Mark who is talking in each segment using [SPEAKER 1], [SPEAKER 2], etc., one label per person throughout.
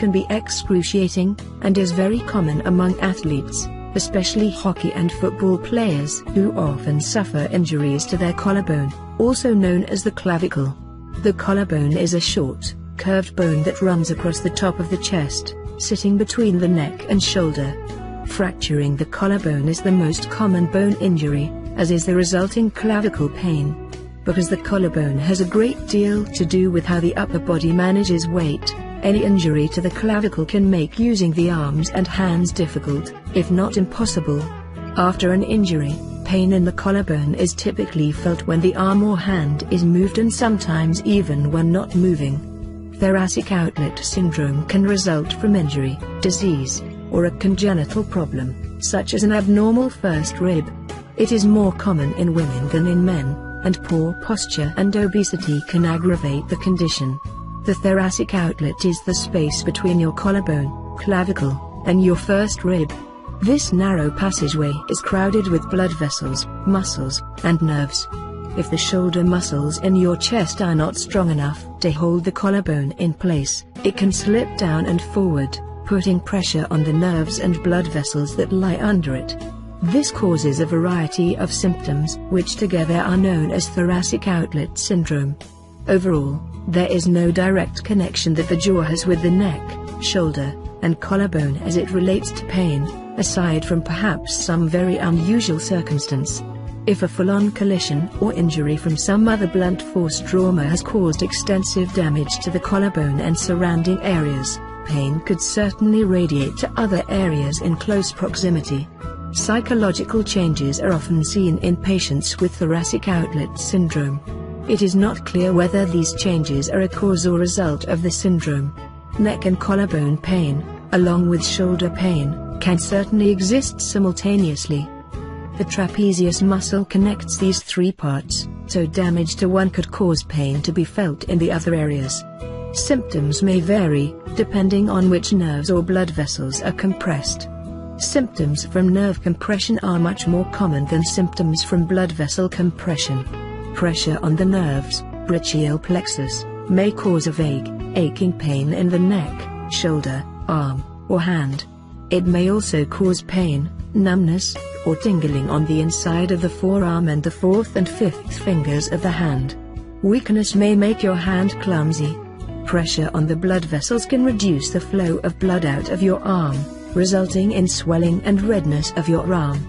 [SPEAKER 1] can be excruciating, and is very common among athletes, especially hockey and football players who often suffer injuries to their collarbone, also known as the clavicle. The collarbone is a short, curved bone that runs across the top of the chest, sitting between the neck and shoulder. Fracturing the collarbone is the most common bone injury, as is the resulting clavicle pain. Because the collarbone has a great deal to do with how the upper body manages weight, any injury to the clavicle can make using the arms and hands difficult, if not impossible. After an injury, pain in the collarbone is typically felt when the arm or hand is moved and sometimes even when not moving. Thoracic outlet syndrome can result from injury, disease, or a congenital problem, such as an abnormal first rib. It is more common in women than in men, and poor posture and obesity can aggravate the condition. The thoracic outlet is the space between your collarbone, clavicle, and your first rib. This narrow passageway is crowded with blood vessels, muscles, and nerves. If the shoulder muscles in your chest are not strong enough to hold the collarbone in place, it can slip down and forward, putting pressure on the nerves and blood vessels that lie under it. This causes a variety of symptoms, which together are known as thoracic outlet syndrome. Overall, there is no direct connection that the jaw has with the neck, shoulder, and collarbone as it relates to pain, aside from perhaps some very unusual circumstance. If a full-on collision or injury from some other blunt force trauma has caused extensive damage to the collarbone and surrounding areas, pain could certainly radiate to other areas in close proximity. Psychological changes are often seen in patients with thoracic outlet syndrome. It is not clear whether these changes are a cause or result of the syndrome. Neck and collarbone pain, along with shoulder pain, can certainly exist simultaneously. The trapezius muscle connects these three parts, so damage to one could cause pain to be felt in the other areas. Symptoms may vary, depending on which nerves or blood vessels are compressed. Symptoms from nerve compression are much more common than symptoms from blood vessel compression. Pressure on the nerves, brachial plexus, may cause a vague, aching pain in the neck, shoulder, arm, or hand. It may also cause pain, numbness, or tingling on the inside of the forearm and the fourth and fifth fingers of the hand. Weakness may make your hand clumsy. Pressure on the blood vessels can reduce the flow of blood out of your arm, resulting in swelling and redness of your arm.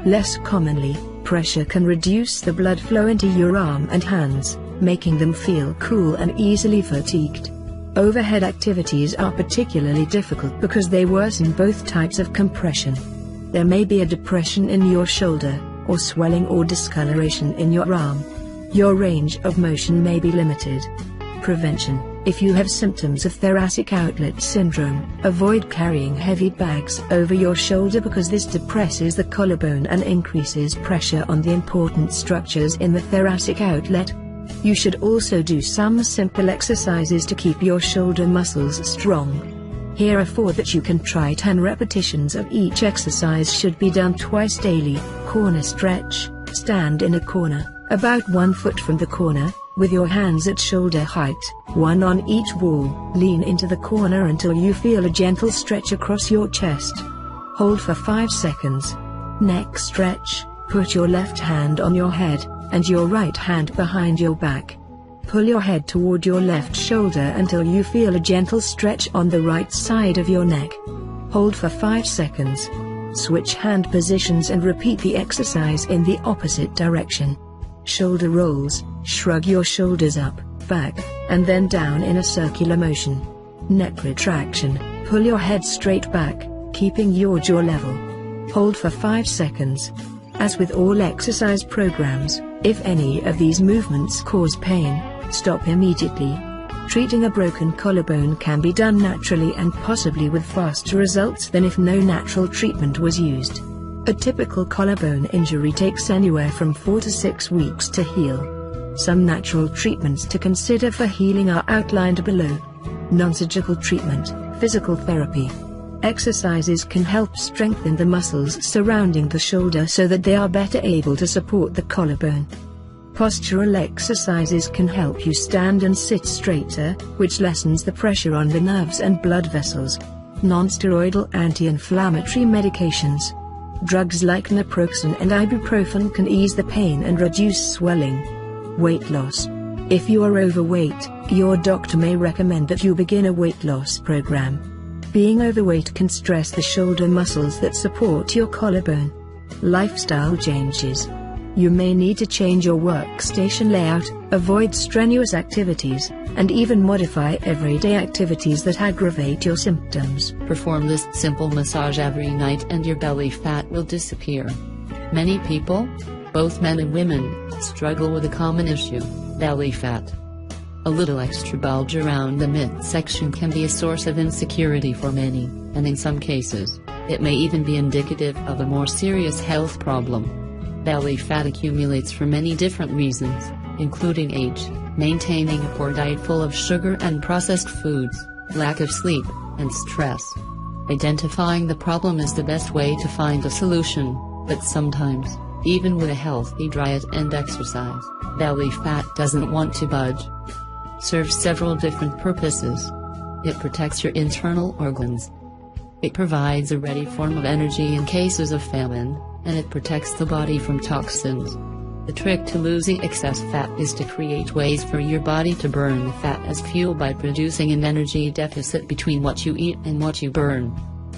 [SPEAKER 1] Less commonly, pressure can reduce the blood flow into your arm and hands, making them feel cool and easily fatigued. Overhead activities are particularly difficult because they worsen both types of compression. There may be a depression in your shoulder, or swelling or discoloration in your arm. Your range of motion may be limited. Prevention: if you have symptoms of thoracic outlet syndrome, avoid carrying heavy bags over your shoulder because this depresses the collarbone and increases pressure on the important structures in the thoracic outlet. You should also do some simple exercises to keep your shoulder muscles strong. Here are 4 that you can try. 10 repetitions of each exercise should be done twice daily. Corner stretch: stand in a corner, about 1 foot from the corner, with your hands at shoulder height, 1 on each wall. Lean into the corner until you feel a gentle stretch across your chest. Hold for 5 seconds. Neck stretch: put your left hand on your head, and your right hand behind your back. Pull your head toward your left shoulder until you feel a gentle stretch on the right side of your neck. Hold for 5 seconds. Switch hand positions and repeat the exercise in the opposite direction. Shoulder rolls: shrug your shoulders up, back, and then down in a circular motion. Neck retraction: pull your head straight back, keeping your jaw level. Hold for 5 seconds. As with all exercise programs, if any of these movements cause pain, stop immediately. Treating a broken collarbone can be done naturally and possibly with faster results than if no natural treatment was used. A typical collarbone injury takes anywhere from 4 to 6 weeks to heal. Some natural treatments to consider for healing are outlined below. Non-surgical treatment: physical therapy. Exercises can help strengthen the muscles surrounding the shoulder so that they are better able to support the collarbone. Postural exercises can help you stand and sit straighter, which lessens the pressure on the nerves and blood vessels. Non-steroidal anti-inflammatory medications. Drugs like naproxen and ibuprofen can ease the pain and reduce swelling. Weight loss. If you are overweight, your doctor may recommend that you begin a weight loss program. Being overweight can stress the shoulder muscles that support your collarbone. Lifestyle changes. You may need to change your workstation layout, avoid strenuous activities, and even modify everyday activities that aggravate your symptoms.
[SPEAKER 2] Perform this simple massage every night and your belly fat will disappear. Many people, both men and women, struggle with a common issue: belly fat. A little extra bulge around the midsection can be a source of insecurity for many, and in some cases, it may even be indicative of a more serious health problem. Belly fat accumulates for many different reasons, including age, maintaining a poor diet full of sugar and processed foods, lack of sleep, and stress. Identifying the problem is the best way to find a solution, but sometimes, even with a healthy diet and exercise, belly fat doesn't want to budge. Serves several different purposes. It protects your internal organs. It provides a ready form of energy in cases of famine, and it protects the body from toxins. The trick to losing excess fat is to create ways for your body to burn the fat as fuel by producing an energy deficit between what you eat and what you burn.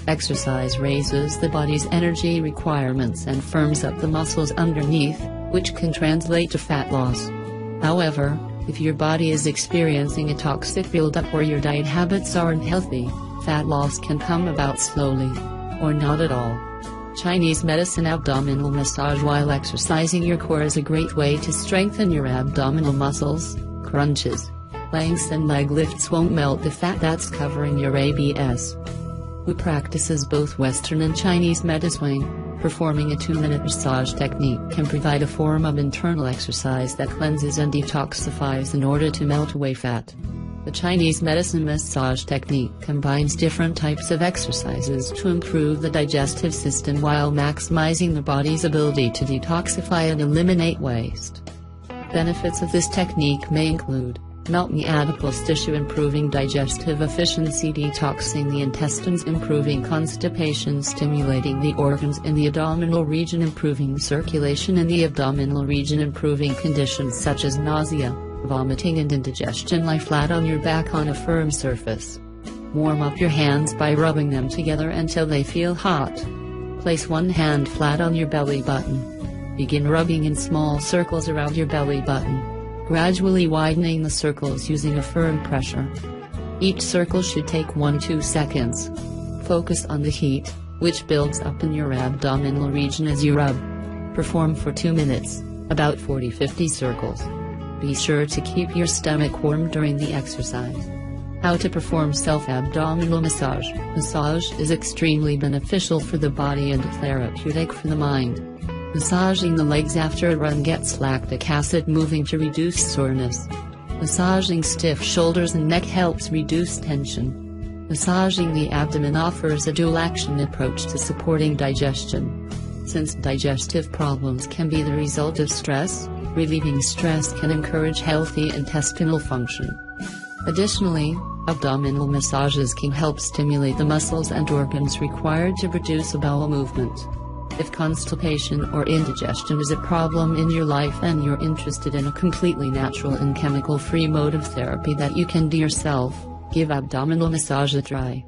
[SPEAKER 2] Exercise raises the body's energy requirements and firms up the muscles underneath, which can translate to fat loss. However, if your body is experiencing a toxic buildup or your diet habits aren't healthy, fat loss can come about slowly, or not at all. Chinese medicine abdominal massage while exercising your core is a great way to strengthen your abdominal muscles. Crunches, planks and leg lifts won't melt the fat that's covering your abs. Who practices both Western and Chinese medicine, performing a 2-minute massage technique can provide a form of internal exercise that cleanses and detoxifies in order to melt away fat. The Chinese medicine massage technique combines different types of exercises to improve the digestive system while maximizing the body's ability to detoxify and eliminate waste. Benefits of this technique may include melting adipose tissue, improving digestive efficiency, detoxing the intestines, improving constipation, stimulating the organs in the abdominal region, improving circulation in the abdominal region, improving conditions such as nausea, vomiting and indigestion. Lie flat on your back on a firm surface. Warm up your hands by rubbing them together until they feel hot. Place one hand flat on your belly button. Begin rubbing in small circles around your belly button, gradually widening the circles using a firm pressure. Each circle should take 1-2 seconds. Focus on the heat, which builds up in your abdominal region as you rub. Perform for 2 minutes, about 40-50 circles. Be sure to keep your stomach warm during the exercise. How to perform self-abdominal massage. Massage is extremely beneficial for the body and therapeutic for the mind. Massaging the legs after a run gets lactic acid moving to reduce soreness. Massaging stiff shoulders and neck helps reduce tension. Massaging the abdomen offers a dual-action approach to supporting digestion. Since digestive problems can be the result of stress, relieving stress can encourage healthy intestinal function. Additionally, abdominal massages can help stimulate the muscles and organs required to produce a bowel movement. If constipation or indigestion is a problem in your life and you're interested in a completely natural and chemical-free mode of therapy that you can do yourself, give abdominal massage a try.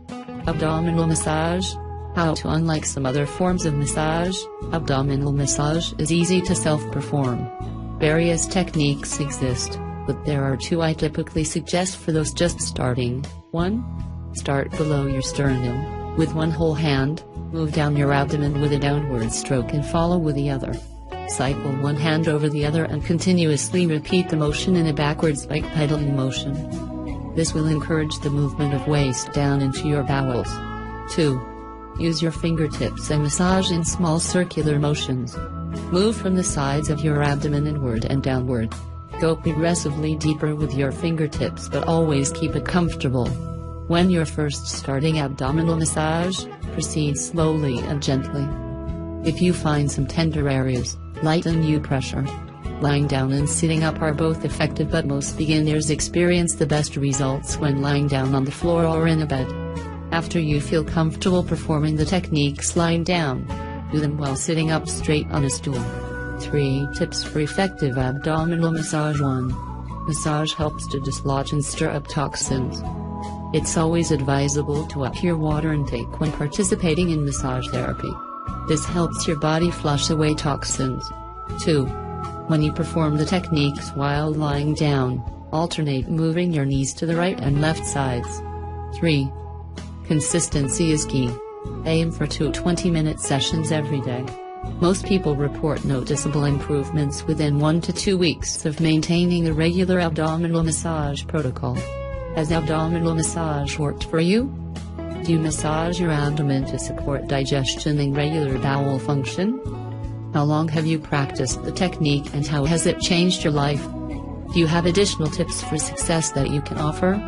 [SPEAKER 2] Abdominal massage. How to. Unlike some other forms of massage, abdominal massage is easy to self-perform. Various techniques exist, but there are 2 I typically suggest for those just starting. 1. Start below your sternum. With one whole hand, move down your abdomen with a downward stroke and follow with the other. Cycle one hand over the other and continuously repeat the motion in a backwards bike pedaling motion. This will encourage the movement of waist down into your bowels. 2. Use your fingertips and massage in small circular motions. Move from the sides of your abdomen inward and downward. Go progressively deeper with your fingertips, but always keep it comfortable. When you're first starting abdominal massage, proceed slowly and gently. If you find some tender areas, lighten your pressure. Lying down and sitting up are both effective, but most beginners experience the best results when lying down on the floor or in a bed. After you feel comfortable performing the techniques lying down, do them while sitting up straight on a stool. 3 tips for effective abdominal massage. 1. Massage helps to dislodge and stir up toxins. It's always advisable to up your water intake when participating in massage therapy. This helps your body flush away toxins. 2. When you perform the techniques while lying down, alternate moving your knees to the right and left sides. 3. Consistency is key. Aim for 2 20-minute sessions every day. Most people report noticeable improvements within 1 to 2 weeks of maintaining a regular abdominal massage protocol. Has abdominal massage worked for you? Do you massage your abdomen to support digestion and regular bowel function? How long have you practiced the technique and how has it changed your life? Do you have additional tips for success that you can offer?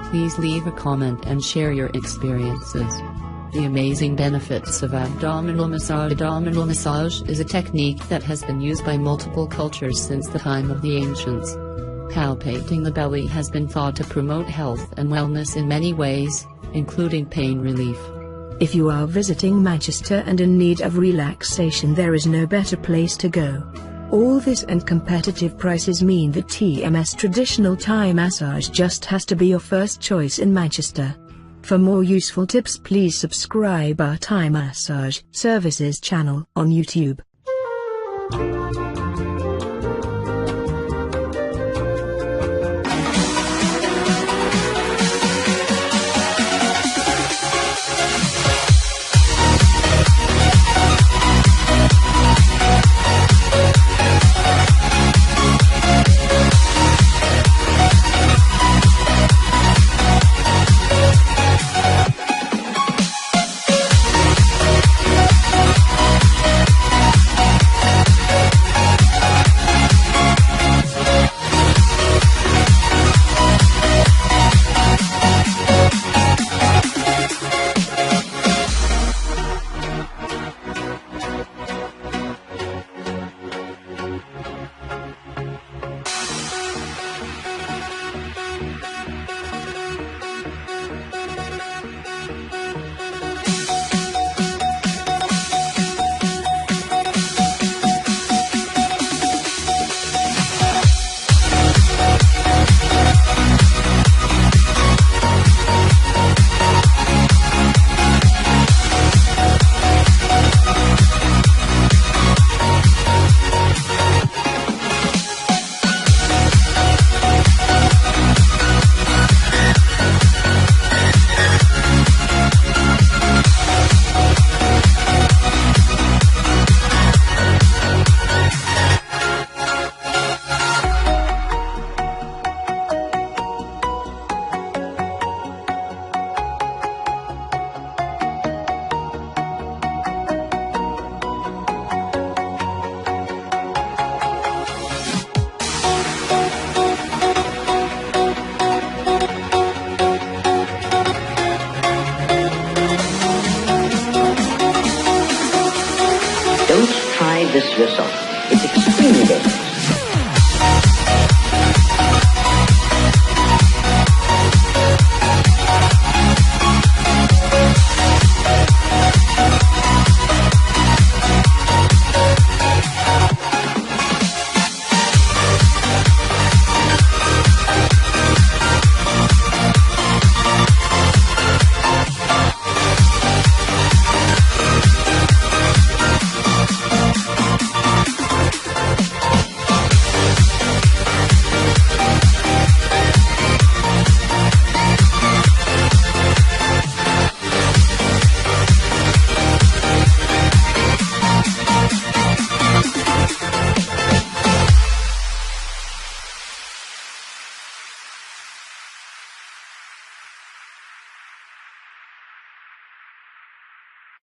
[SPEAKER 2] Please leave a comment and share your experiences. The amazing benefits of abdominal massage. Abdominal massage is a technique that has been used by multiple cultures since the time of the ancients. Palpating the belly has been thought to promote health and wellness in many ways, including pain relief.
[SPEAKER 1] If you are visiting Manchester and in need of relaxation, there is no better place to go. All this and competitive prices mean that TMS Traditional Thai Massage just has to be your first choice in Manchester. For more useful tips, please subscribe our Thai Massage Services channel on YouTube.